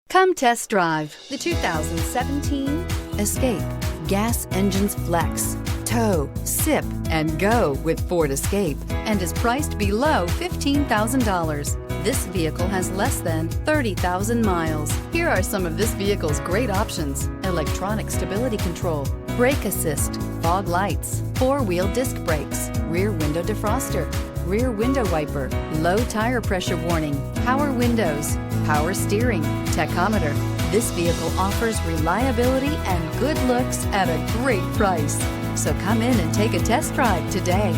Come test drive the 2017 Escape. Gas engines flex, tow, sip, and go with Ford Escape, and is priced below $15,000. This vehicle has less than 30,000 miles. Here are some of this vehicle's great options: electronic stability control, brake assist, fog lights, four-wheel disc brakes, rear window defroster, rear window wiper, low tire pressure warning, power windows, power steering, tachometer. This vehicle offers reliability and good looks at a great price. So come in and take a test drive today.